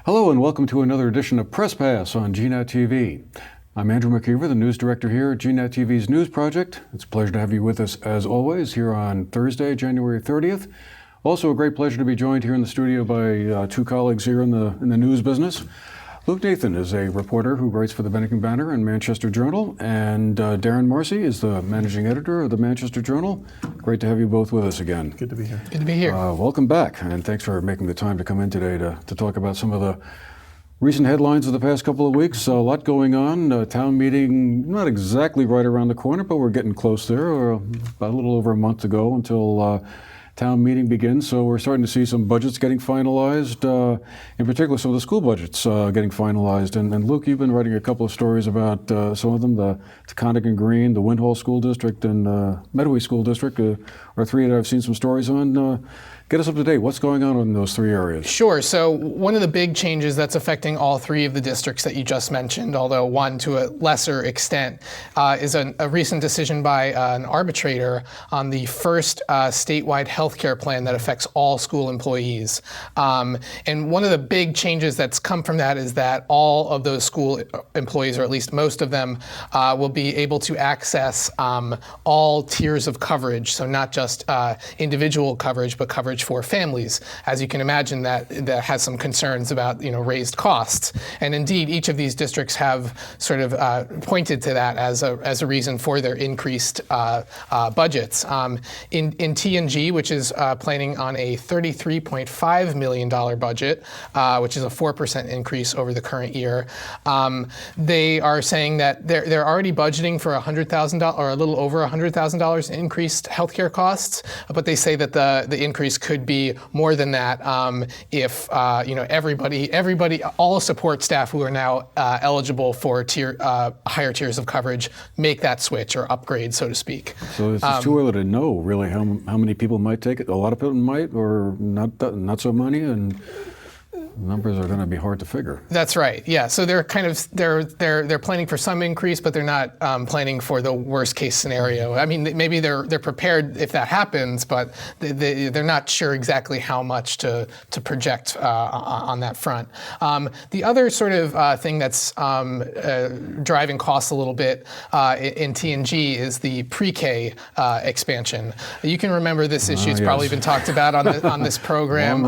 Hello and welcome to another edition of Press Pass on GNAT-TV. I'm Andrew McKeever, the news director here at GNAT-TV's News Project. It's a pleasure to have you with us as always here on Thursday, January 30th. Also a great pleasure to be joined here in the studio by two colleagues here in the news business. Luke Nathan is a reporter who writes for the Bennington Banner and Manchester Journal, and Darren Marcy is the managing editor of the Manchester Journal. Great to have you both with us again. Good to be here. Good to be here. Welcome back, and thanks for making the time to come in today to talk about some of the recent headlines of the past couple of weeks. A lot going on. Town meeting, not exactly right around the corner, but we're getting close there. About a little over a month to go until town meeting begins, so we're starting to see some budgets getting finalized, in particular some of the school budgets getting finalized. And Luke, you've been writing a couple of stories about some of them, the Connigan Green, the Windhall School District, and Medway School District are three that I've seen some stories on. Get us up to date. What's going on in those three areas? Sure. So one of the big changes that's affecting all three of the districts that you just mentioned, although one to a lesser extent, is a recent decision by an arbitrator on the first statewide healthcare plan that affects all school employees. And one of the big changes that's come from that is that all of those school employees, or at least most of them, will be able to access all tiers of coverage. So not just individual coverage, but coverage for families. As you can imagine, that has some concerns about raised costs. And indeed, each of these districts have sort of pointed to that as a reason for their increased budgets. In T&G, which is planning on a $33.5 million budget, which is a 4% increase over the current year, they are saying that they're already budgeting for $100,000 or a little over $100,000 in increased healthcare costs, but they say that the increase could be more than that if everybody, all support staff who are now eligible for higher tiers of coverage make that switch or upgrade, so to speak. So it's too early to know really how many people might take it. A lot of people might, or not so many, and numbers are going to be hard to figure. That's right. Yeah. So they're they're planning for some increase, but they're not planning for the worst case scenario. I mean, maybe they're prepared if that happens, but they're not sure exactly how much to project on that front. The other sort of thing that's driving costs a little bit in T&G is the pre-K expansion. You can remember this issue. It's probably been talked about on this program.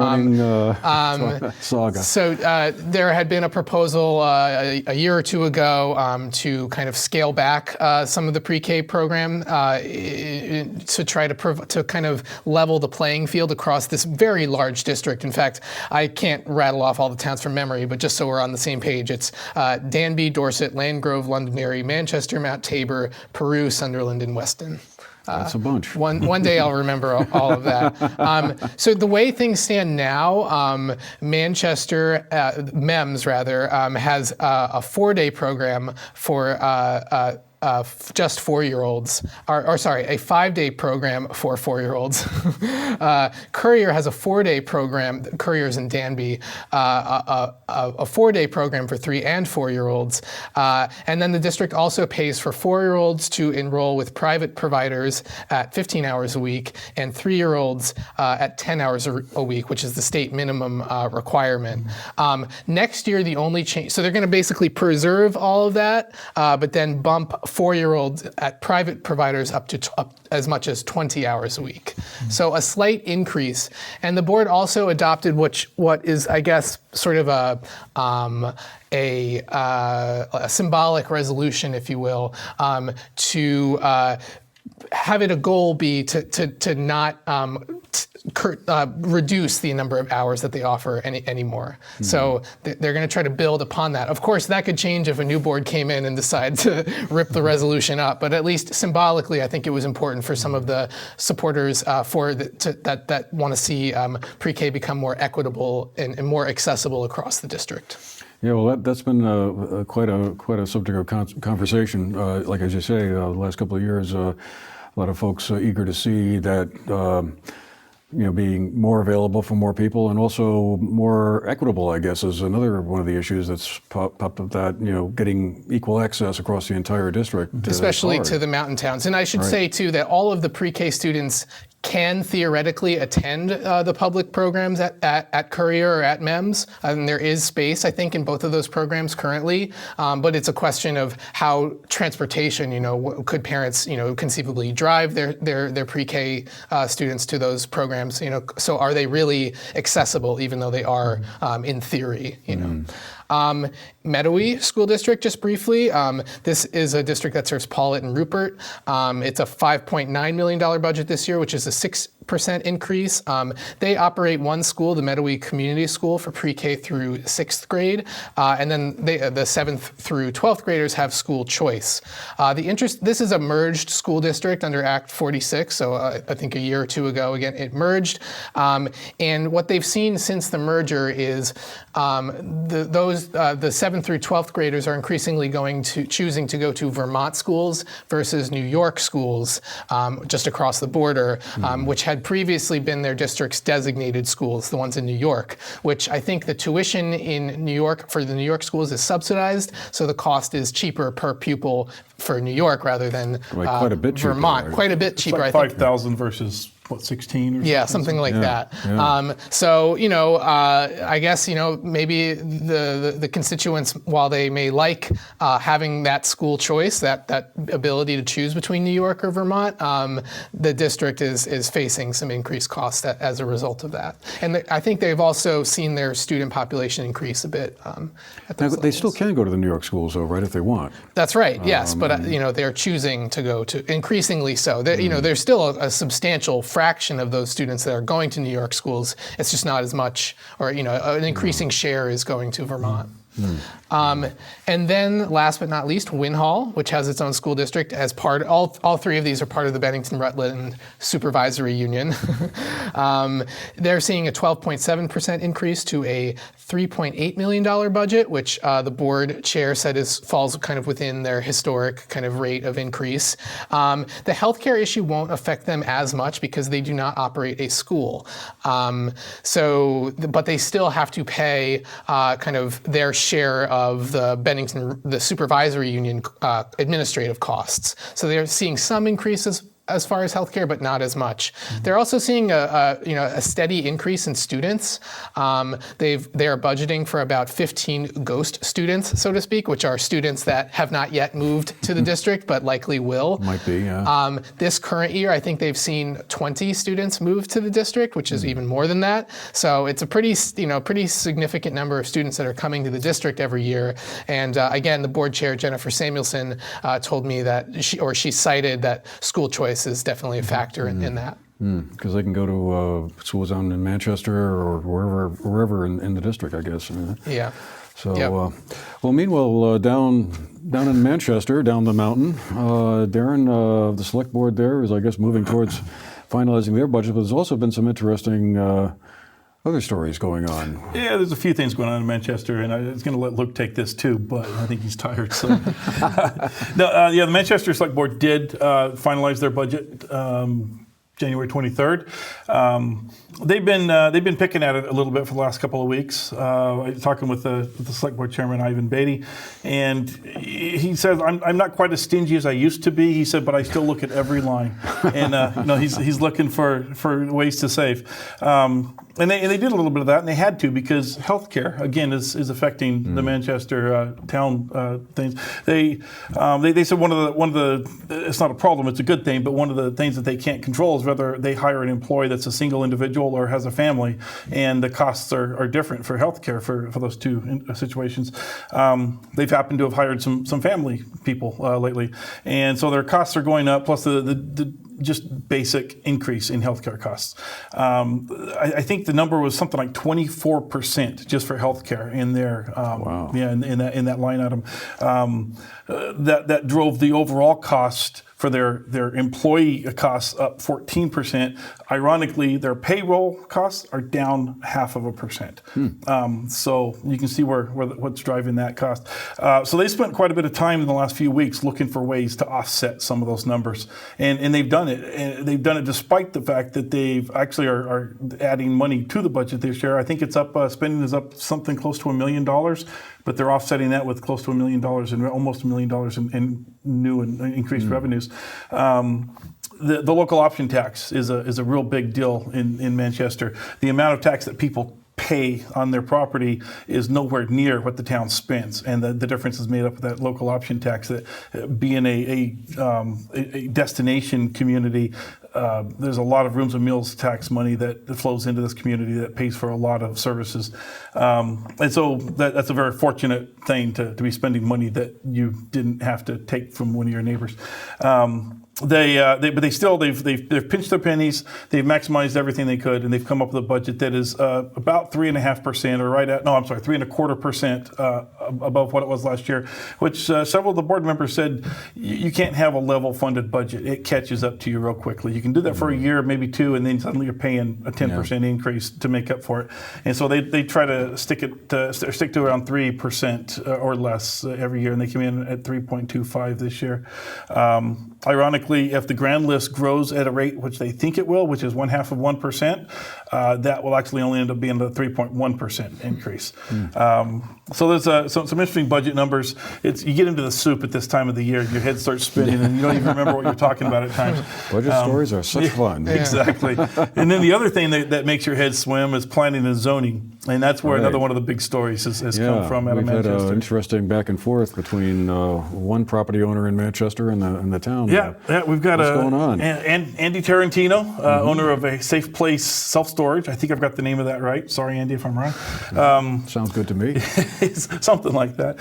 Saga. So there had been a proposal a year or two ago to kind of scale back some of the pre-K program to try to kind of level the playing field across this very large district. In fact, I can't rattle off all the towns from memory, but just so we're on the same page, it's Danby, Dorset, Landgrove, Londonderry, Manchester, Mount Tabor, Peru, Sunderland, and Weston. That's a bunch. One day I'll remember all of that. So the way things stand now, Manchester, MEMS rather, has a 4-day program for just 4-year-olds, or sorry, a 5-day program for 4-year-olds. Courier has a 4-day program, Courier's in Danby, a 4-day program for 3 and 4-year-olds. And then the district also pays for 4-year-olds to enroll with private providers at 15 hours a week and 3-year-olds at 10 hours a week, which is the state minimum requirement. Next year, the only change, so they're going to basically preserve all of that, but then bump 4-year-olds at private providers up as much as 20 hours a week. So a slight increase. And the board also adopted what is, I guess, sort of a symbolic resolution, if you will, to have it a goal be to not reduce the number of hours that they offer anymore. So they're going to try to build upon that. Of course, that could change if a new board came in and decided to rip the resolution up. But at least symbolically, I think it was important for some of the supporters that want to see pre-K become more equitable and more accessible across the district. Yeah, well, that's been quite a subject of conversation. Like as you say, the last couple of years, a lot of folks eager to see that being more available for more people and also more equitable, I guess, is another one of the issues that's popped up, that, getting equal access across the entire district. Especially to the mountain towns. And I should say, too, that all of the pre-K students can theoretically attend the public programs at Courier or at MEMS. And there is space, I think, in both of those programs currently. But it's a question of how transportation, could parents, conceivably drive their pre-K students to those programs, so are they really accessible, even though they are in theory, Meadowy School District, just briefly. This is a district that serves Paulet and Rupert. It's a $5.9 million budget this year, which is a 6% increase. They operate one school, the Meadowy Community School, for pre-K through 6th grade. And then the 7th through 12th graders have school choice. This is a merged school district under Act 46. So I think a year or two ago, again, it merged. And what they've seen since the merger is the 7th through 12th graders are increasingly choosing to go to Vermont schools versus New York schools just across the border, which had previously been their district's designated schools, the ones in New York, which I think the tuition in New York for the New York schools is subsidized, so the cost is cheaper per pupil for New York rather than quite a bit cheaper, Vermont. right? Quite a bit cheaper, It's like 5,000 versus what, 16 or something? Yeah, something like that. Yeah. So, I guess, maybe the constituents, while they may like having that school choice, that ability to choose between New York or Vermont, the district is facing some increased costs as a result of that. And I think they've also seen their student population increase a bit. At those Now, they still levels. can go to the New York schools, though, right, if they want. That's right, yes, but they're choosing to go to, increasingly so. There's still a substantial fraction of those students that are going to New York schools. It's just not as much, or an increasing share is going to Vermont. And then, last but not least, Win Hall, which has its own school district as part. All three of these are part of the Bennington-Rutland Supervisory Union. They're seeing a 12.7% increase to a $3.8 million budget, which the board chair said falls kind of within their historic kind of rate of increase. The healthcare issue won't affect them as much because they do not operate a school. But they still have to pay kind of their share of the supervisory union administrative costs. So they're seeing some increases as far as healthcare, but not as much. They're also seeing a steady increase in students. They are budgeting for about 15 ghost students, so to speak, which are students that have not yet moved to the district, but likely will. Might be, yeah. This current year, I think they've seen 20 students move to the district, which is even more than that. So it's a pretty significant number of students that are coming to the district every year. And again, the board chair, Jennifer Samuelson, told me that she cited that school choice is definitely a factor in that. Because they can go to schools down in Manchester or wherever in the district, I guess. Yeah. So, Yep. well, meanwhile, down in Manchester, down the mountain, Darren, the select board there is, I guess, moving towards finalizing their budget, but there's also been some interesting other stories going on. Yeah, there's a few things going on in Manchester, and I was going to let Luke take this too, but I think he's tired. So, the Manchester Select Board did finalize their budget January 23rd. They've been picking at it a little bit for the last couple of weeks. Talking with the Select Board Chairman Ivan Beatty, and he says, "I'm not quite as stingy as I used to be." He said, "But I still look at every line," and he's looking for ways to save. And they did a little bit of that, and they had to because healthcare again is affecting the Manchester town things. They said one of the it's not a problem, it's a good thing, but one of the things that they can't control is whether they hire an employee that's a single individual or has a family, and the costs are different for healthcare for those two situations. They've happened to have hired some family people lately, and so their costs are going up. Plus the just basic increase in healthcare costs. I think the number was something like 24% just for healthcare in there. Wow. Yeah, in that line item. That drove the overall cost for their employee costs up 14%. Ironically, their payroll costs are down 0.5%. So you can see what's driving that cost. So they spent quite a bit of time in the last few weeks looking for ways to offset some of those numbers, and they've done it. And they've done it despite the fact that they've actually are adding money to the budget this year. I think it's up. Spending is up something close to $1 million, but they're offsetting that with close to $1 million and almost $1 million in new and increased revenues. the local option tax is a real big deal in Manchester. The amount of tax that people pay on their property is nowhere near what the town spends, and the difference is made up of that local option tax. That being a destination community, there's a lot of rooms and meals tax money that flows into this community that pays for a lot of services, and so that's a very fortunate thing to be spending money that you didn't have to take from one of your neighbors. But they've pinched their pennies. They've maximized everything they could, and they've come up with a budget that is about 3.5%, or 3.25% above what it was last year. Which several of the board members said you can't have a level funded budget. It catches up to you real quickly. You can do that for a year, maybe two, and then suddenly you're paying a 10% increase to make up for it. And so they try to stick to around 3% or less every year, and they came in at 3.25 this year. Ironically, if the grand list grows at a rate which they think it will, which is 0.5%, that will actually only end up being a 3.1% increase. So there's some interesting budget numbers. You get into the soup at this time of the year, your head starts spinning, and you don't even remember what you're talking about at times. Budget stories are such fun. Exactly. And then the other thing that makes your head swim is planning and zoning, and that's where another one of the big stories has come from out of Manchester. We've had an interesting back and forth between one property owner in Manchester and the town. Yeah, we've got what's going on? Andy Tarantino, owner of a Safe Place Self-Storage. I think I've got the name of that right. Sorry, Andy, if I'm wrong. Sounds good to me. Something like that.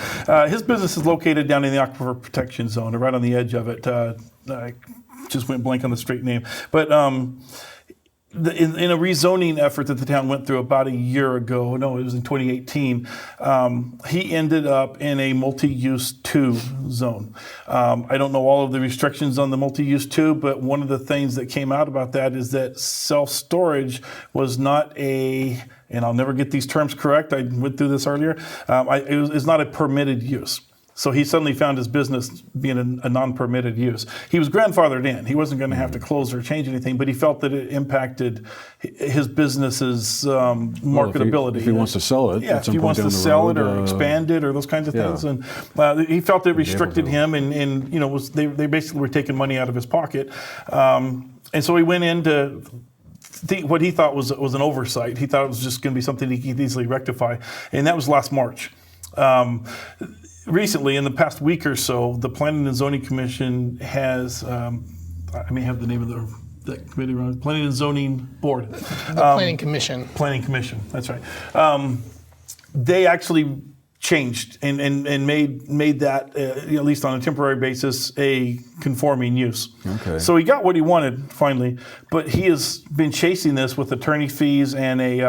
His business is located down in the Aquifer Protection Zone, right on the edge of it. I just went blank on the straight name. But in a rezoning effort that the town went through about a year ago, it was in 2018, he ended up in a multi-use 2 zone. I don't know all of the restrictions on the multi-use 2, but one of the things that came out about that is that self-storage was not and I'll never get these terms correct, I went through this earlier, it's not a permitted use. So he suddenly found his business being a non-permitted use. He was grandfathered in. He wasn't going to have to close or change anything, but he felt that it impacted his business's marketability. If he wants to sell it, if he wants to sell it or expand it or those kinds of things, and he felt it restricted him, and they basically were taking money out of his pocket, and so he went into what he thought was an oversight. He thought it was just going to be something he could easily rectify, and that was last March. Recently, in the past week or so, the Planning and Zoning Commission has, I may have the name of that committee wrong, Planning and Zoning Board. The Planning Commission. Planning Commission, that's right. They actually changed and made that, at least on a temporary basis, a conforming use. Okay. So he got what he wanted finally, but he has been chasing this with attorney fees and a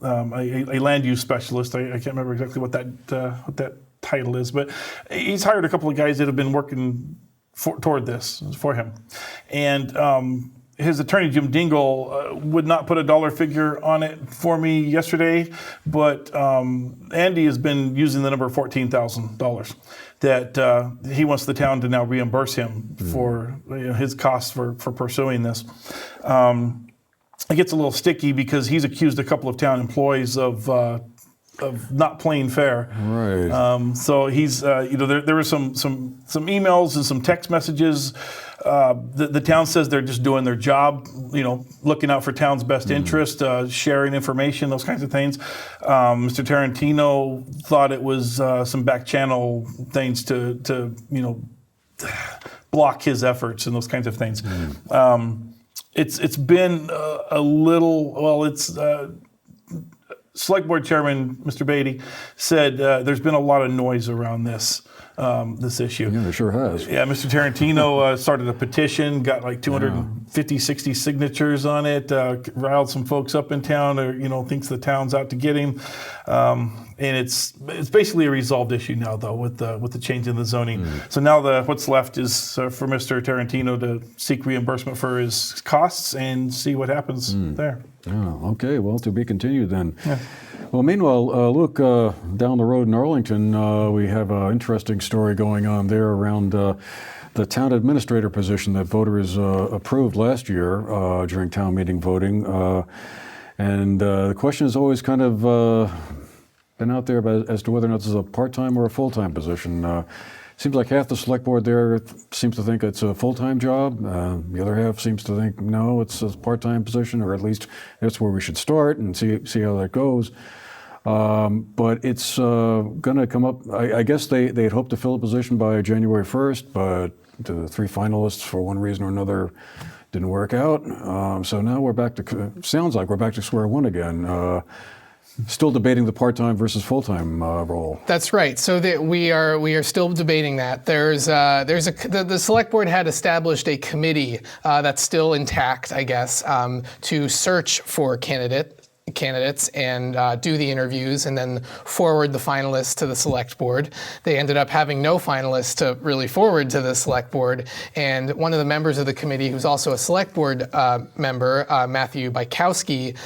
land use specialist. I can't remember exactly what that title is, but he's hired a couple of guys that have been working toward this for him. And his attorney, Jim Dingle, would not put a dollar figure on it for me yesterday, but Andy has been using the number $14,000 that he wants the town to now reimburse him for his costs for pursuing this. It gets a little sticky because he's accused a couple of town employees of not playing fair. Right. So he's, there were some emails and some text messages. The town says they're just doing their job, looking out for town's best interest, sharing information, those kinds of things. Mr. Tarantino thought it was some back channel things to block his efforts and those kinds of things. It's been a little, Select Board Chairman, Mr. Beatty, said there's been a lot of noise around this issue. Yeah, there sure has. Yeah, Mr. Tarantino started a petition, got like 250, 60 signatures on it, riled some folks up in town, thinks the town's out to get him. And it's basically a resolved issue now, though, with the change in the zoning. So now what's left is for Mr. Tarantino to seek reimbursement for his costs and see what happens there. Oh, okay. Well, to be continued then. Yeah. Well, meanwhile, Luke, down the road in Arlington, we have an interesting story going on there around the town administrator position that voters approved last year during town meeting voting. And the question has always kind of been out there as to whether or not this is a part-time or a full-time position. seems like half the select board there seems to think it's a full-time job. The other half seems to think, no, it's a part-time position, or at least that's where we should start and see how that goes. But it's going to come up. I guess they had hoped to fill a position by January 1st, but the 3 finalists, for one reason or another, didn't work out. So now sounds like we're back to square one again. Still debating the part-time versus full-time role. That's right. So we are still debating that. The select board had established a committee that's still intact, I guess, to search for candidates and do the interviews and then forward the finalists to the select board. They ended up having no finalists to really forward to the select board. And one of the members of the committee, who's also a select board member, Matthew Bykowski,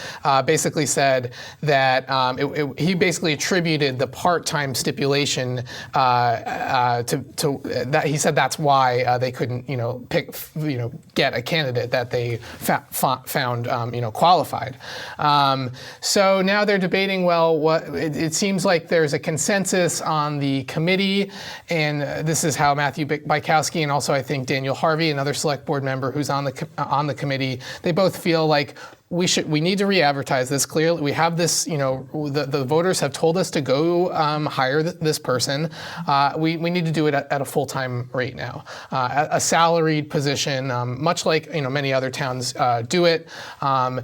basically said that he basically attributed the part-time stipulation to that. He said that's why they couldn't, get a candidate that they found, qualified. So now they're debating, it seems like there's a consensus on the committee, and this is how Matthew Bykowski and also I think Daniel Harvey, another select board member who's on the committee, they both feel like we need to re-advertise this clearly. We have this, the voters have told us to go hire this person. We need to do it at a full-time rate now, a salaried position, much like many other towns do it. That's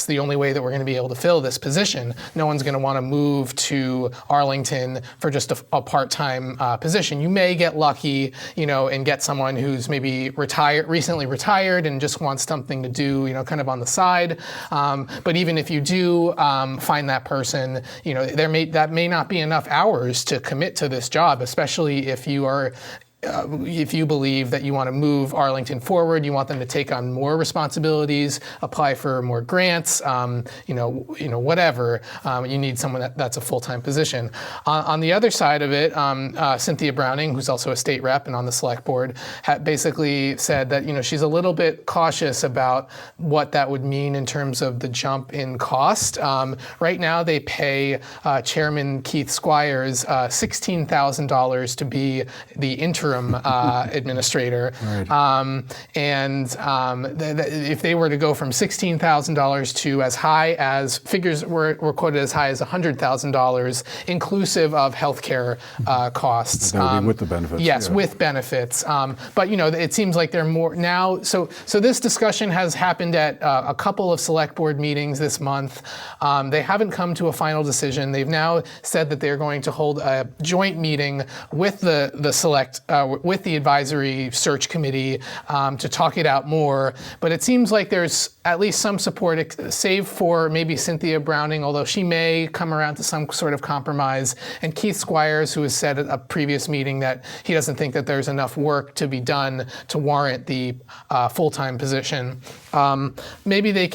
the only way that we're going to be able to fill this position. No one's going to want to move to Arlington for just a part-time position. You may get lucky, and get someone who's maybe recently retired and just wants something to do, kind of on the side. But even if you do find that person, that may not be enough hours to commit to this job, especially if you believe that you want to move Arlington forward, you want them to take on more responsibilities, apply for more grants, whatever. You need someone that's a full-time position. On the other side of it, Cynthia Browning, who's also a state rep and on the select board, basically said that she's a little bit cautious about what that would mean in terms of the jump in cost. Right now, they pay Chairman Keith Squires $16,000 to be the interim administrator. Right. If they were to go from $16,000 to as high as, figures were quoted as high as $100,000, inclusive of healthcare costs. That would be with the benefits. Yes, yeah. With benefits. But it seems like they're more now. So this discussion has happened at a couple of select board meetings this month. They haven't come to a final decision. They've now said that they're going to hold a joint meeting with the select with the advisory search committee to talk it out more. But it seems like there's at least some support, save for maybe Cynthia Browning, although she may come around to some sort of compromise, and Keith Squires, who has said at a previous meeting that he doesn't think that there's enough work to be done to warrant the full-time position. Maybe they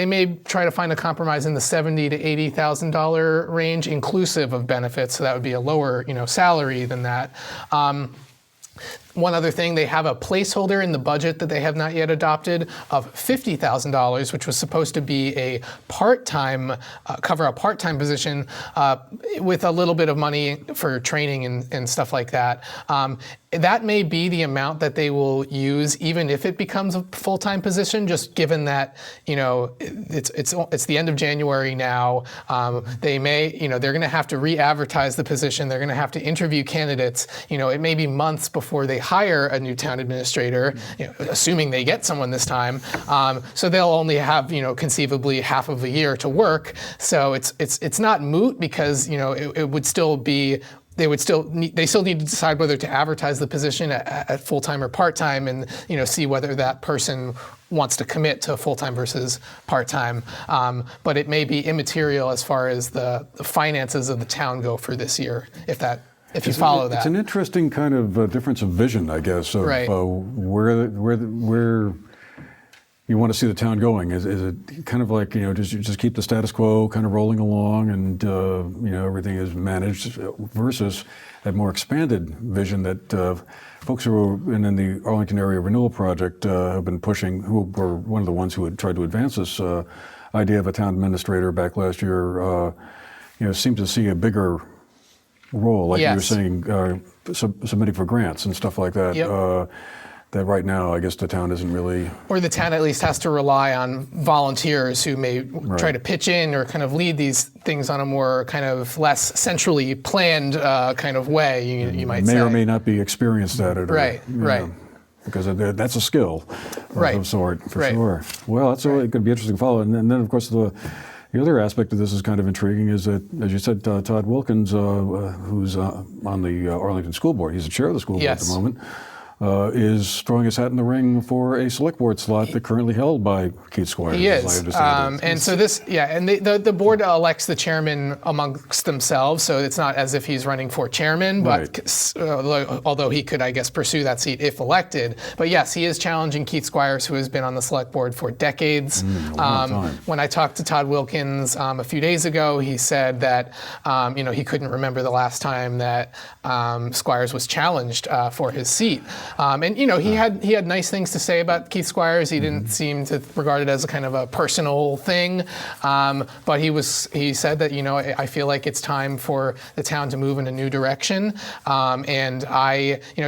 may try to find a compromise in the $70,000 to $80,000 range, inclusive of benefits. So that would be a lower, salary than that. One other thing, they have a placeholder in the budget that they have not yet adopted of $50,000, which was supposed to be a part-time, cover a part-time position with a little bit of money for training and stuff like that. That may be the amount that they will use, even if it becomes a full-time position. Just given that it's the end of January now, they may they're going to have to re-advertise the position. They're going to have to interview candidates. It may be months before they hire a new town administrator, assuming they get someone this time. So they'll only have conceivably half of a year to work. So it's not moot because it would still be. They still need to decide whether to advertise the position at full-time or part-time and see whether that person wants to commit to full-time versus part-time. But it may be immaterial as far as the finances of the town go for this year, if you follow that. It's an interesting kind of difference of vision, I guess, of right. Where you want to see the town going. Is it kind of like just keep the status quo kind of rolling along and everything is managed, versus that more expanded vision that folks who are in the Arlington Area Renewal Project have been pushing, who were one of the ones who had tried to advance this idea of a town administrator back last year, seem to see a bigger role, like you were Yes. saying, submitting for grants and stuff like that. Yep. That right now, I guess the town isn't really. Or the town at least has to rely on volunteers who may try to pitch in or kind of lead these things on a more kind of less centrally planned kind of way, you might say. May or may not be experienced at it. Right, right. Because that's a skill of Right. some sort, for Right. sure. Well, that's it could be interesting to follow. And then, of course, the other aspect of this is kind of intriguing is that, as you said, Todd Wilkins, who's on the Arlington School Board, he's the chair of the school board at the moment, is throwing his hat in the ring for a select board slot that currently held by Keith Squires. He as I is, understand it. and so and the board elects the chairman amongst themselves. So it's not as if he's running for chairman, but although he could, I guess, pursue that seat if elected. But yes, he is challenging Keith Squires, who has been on the select board for decades. A long time. When I talked to Todd Wilkins a few days ago, he said that he couldn't remember the last time that Squires was challenged for his seat. And he had nice things to say about Keith Squires. He didn't seem to regard it as a kind of a personal thing, but he said that I feel like it's time for the town to move in a new direction. And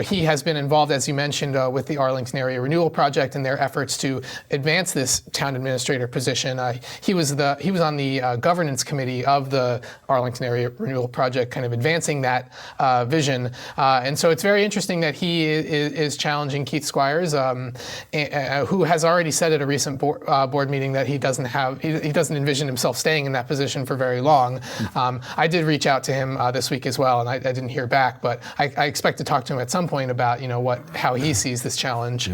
he has been involved, as you mentioned, with the Arlington Area Renewal Project and their efforts to advance this town administrator position. He was on the governance committee of the Arlington Area Renewal Project, kind of advancing that vision. And so it's very interesting that he is challenging Keith Squires, who has already said at a recent board meeting that he doesn't envision himself staying in that position for very long. I did reach out to him this week as well, and I didn't hear back, but I expect to talk to him at some point about how he sees this challenge.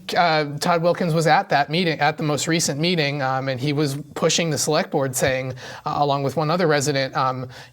Todd Wilkins was at that meeting, at the most recent meeting, and he was pushing the select board, saying, along with one other resident,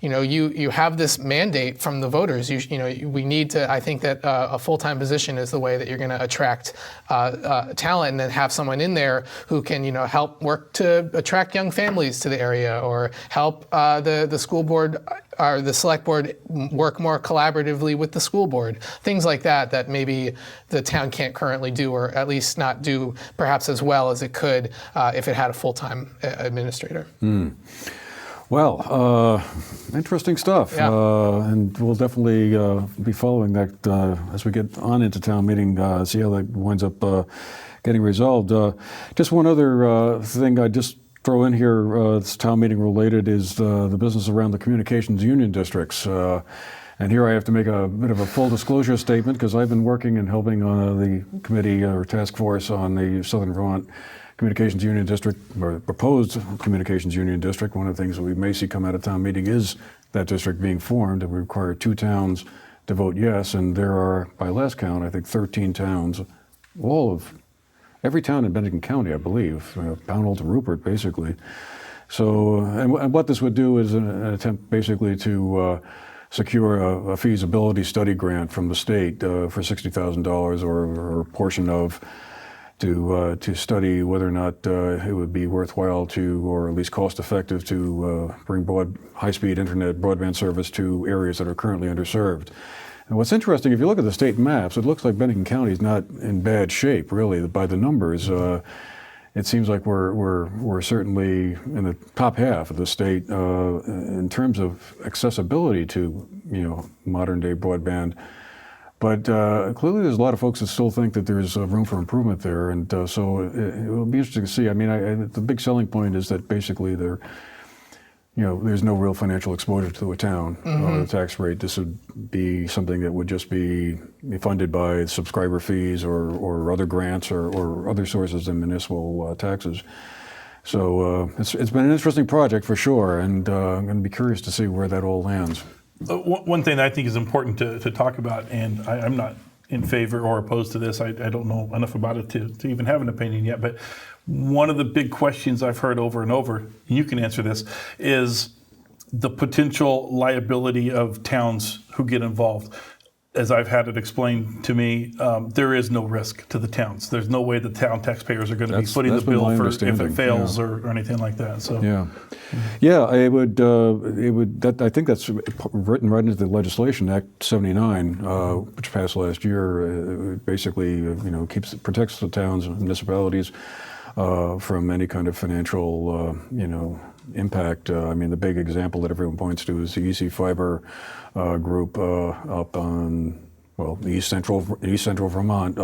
you have this mandate from the voters. We need to. I think that a full-time position is the way that you're going to attract talent, and then have someone in there who can, help work to attract young families to the area, or help the school board or the select board work more collaboratively with the school board. Things like that maybe the town can't currently do, or at least not do perhaps as well as it could if it had a full-time administrator. Well, interesting stuff. Yeah. And we'll definitely be following that as we get on into town meeting, see how that winds up getting resolved. Just one other thing I just throw in here, this town meeting related, is the business around the communications union districts. And here I have to make a bit of a full disclosure statement, because I've been working and helping on the committee or task force on the Southern Vermont Communications Union District, or proposed Communications Union District. One of the things that we may see come out of town meeting is that district being formed, and we require 2 towns to vote yes. And there are, by last count, I think 13 towns, every town in Bennington County, I believe, Pownell to Rupert, basically. So, and what this would do is an attempt basically to secure a feasibility study grant from the state for $60,000 or a portion of, to study whether or not it would be worthwhile to, or at least cost effective to bring high-speed internet broadband service to areas that are currently underserved. And what's interesting, if you look at the state maps, it looks like Bennington County is not in bad shape, really, by the numbers. It seems like we're certainly in the top half of the state in terms of accessibility to modern day broadband. But clearly, there's a lot of folks that still think that there's room for improvement there, and so it will be interesting to see. I mean, the big selling point is that basically there's no real financial exposure to a town. The tax rate, this would be something that would just be funded by subscriber fees or other grants or other sources than municipal taxes. So it's been an interesting project for sure, and I'm going to be curious to see where that all lands. One thing that I think is important to talk about, and I'm not in favor or opposed to this, I don't know enough about it to even have an opinion yet, but one of the big questions I've heard over and over, and you can answer this, is the potential liability of towns who get involved. As I've had it explained to me, there is no risk to the towns. There's no way the town taxpayers are going to be footing the bill for if it fails or anything like that. So it would. I think that's written right into the legislation, Act 79, which passed last year. Basically, protects the towns and municipalities from any kind of financial, impact. I mean, the big example that everyone points to is the EC Fiber group up on, well, East Central Vermont,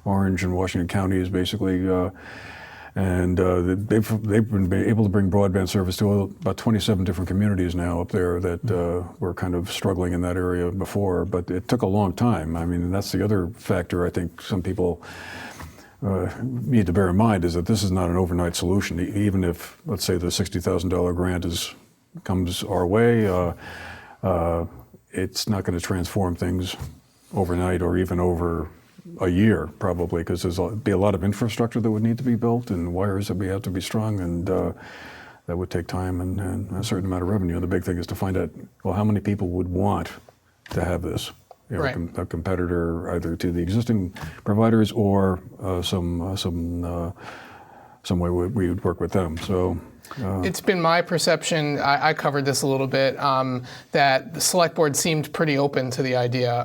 Orange and Washington counties, basically. And they've been able to bring broadband service to about 27 different communities now up there that were kind of struggling in that area before, but it took a long time. I mean, that's the other factor I think some people need to bear in mind, is that this is not an overnight solution. Even if, let's say, the $60,000 grant comes our way, it's not going to transform things overnight or even over a year, probably, because there'll be a lot of infrastructure that would need to be built and wires that have to be strung, and that would take time and a certain amount of revenue. And the big thing is to find out, well, how many people would want to have this? Right. A competitor either to the existing providers or some way we would work with them. So. It's been my perception, I covered this a little bit, that the select board seemed pretty open to the idea.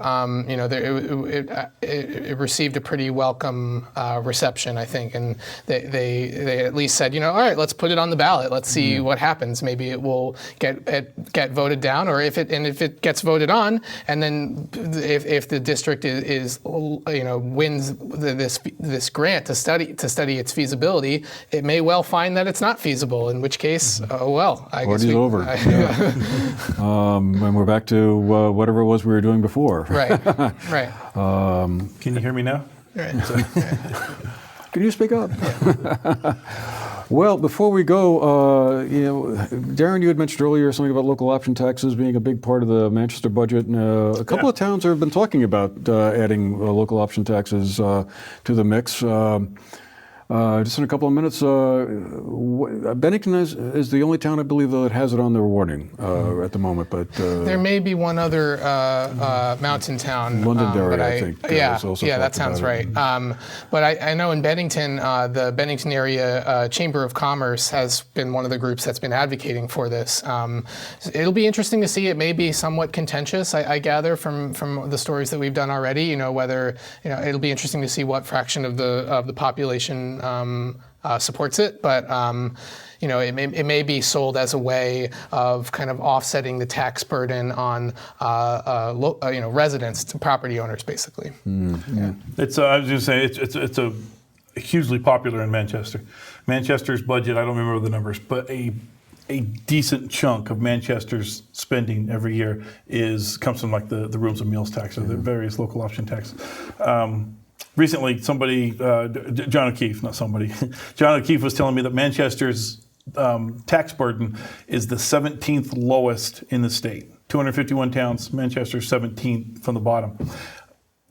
It received a pretty welcome reception, I think, and they at least said, all right, let's put it on the ballot. Let's see what happens. Maybe it will get voted down, or if it gets voted on, and then if the district wins this grant to study its feasibility, it may well find that it's not feasible. In which case, I guess party's over. And we're back to whatever it was we were doing before. Right. Can you hear me now? Right. Can you speak up? Well, before we go, Darren, you had mentioned earlier something about local option taxes being a big part of the Manchester budget. And, a couple of towns have been talking about adding local option taxes to the mix. Just in a couple of minutes, Bennington is the only town, I believe, that has it on their warning at the moment. But there may be one other mountain town. Londonderry, I think. That sounds right. But I know in Bennington, the Bennington Area Chamber of Commerce has been one of the groups that's been advocating for this. It'll be interesting to see. It may be somewhat contentious, I gather, from the stories that we've done already. Whether it'll be interesting to see what fraction of the population supports it, but it may be sold as a way of kind of offsetting the tax burden on residents, to property owners, basically. Yeah. It's I was going to say it's a hugely popular in Manchester. Manchester's budget, I don't remember the numbers, but a decent chunk of Manchester's spending every year comes from like the rooms and meals tax or the various local option taxes. Recently, John O'Keefe was telling me that Manchester's tax burden is the 17th lowest in the state. 251 towns, Manchester's 17th from the bottom.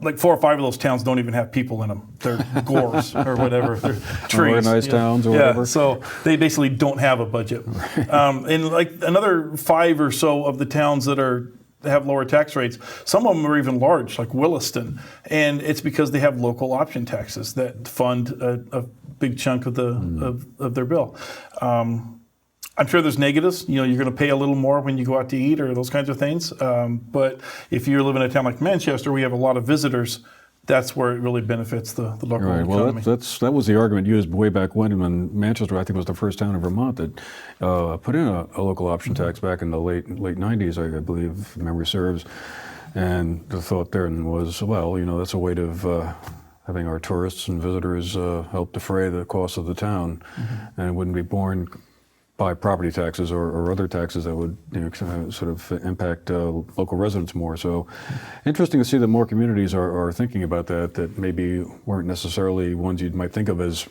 Like 4 or 5 of those towns don't even have people in them. They're gores or whatever. They're trees. Organized towns or whatever. Yeah, so they basically don't have a budget. And like another 5 or so of the towns that have lower tax rates. Some of them are even large, like Williston, and it's because they have local option taxes that fund a big chunk of their bill. I'm sure there's negatives. You're going to pay a little more when you go out to eat or those kinds of things. But if you live in a town like Manchester, we have a lot of visitors. That's where it really benefits the local economy. Well, that was the argument used way back when Manchester, I think, was the first town in Vermont that put in a local option tax back in the late 90s, I believe, if memory serves. And the thought there was, that's a way of having our tourists and visitors help defray the cost of the town, and it wouldn't be borne by property taxes or other taxes that would sort of impact local residents more. So interesting to see that more communities are thinking about that maybe weren't necessarily ones you might think of as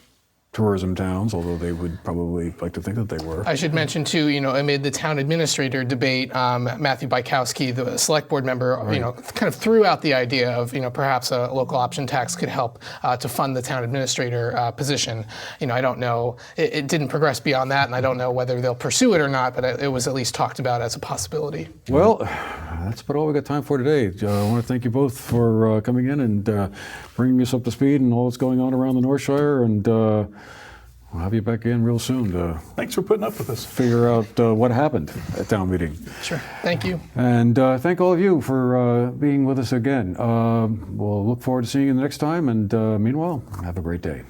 tourism towns, although they would probably like to think that they were. I should mention too, amid the town administrator debate, Matthew Bykowski, the select board member, kind of threw out the idea of, perhaps a local option tax could help to fund the town administrator position. I don't know, it didn't progress beyond that, and I don't know whether they'll pursue it or not, but it was at least talked about as a possibility. Well, that's about all we got time for today. I want to thank you both for coming in and bringing us up to speed and all that's going on around the North Shire, and we'll have you back in real soon to thanks for putting up with us. Figure out what happened at town meeting. Sure. Thank you. And thank all of you for being with us again. We'll look forward to seeing you the next time, and meanwhile, have a great day.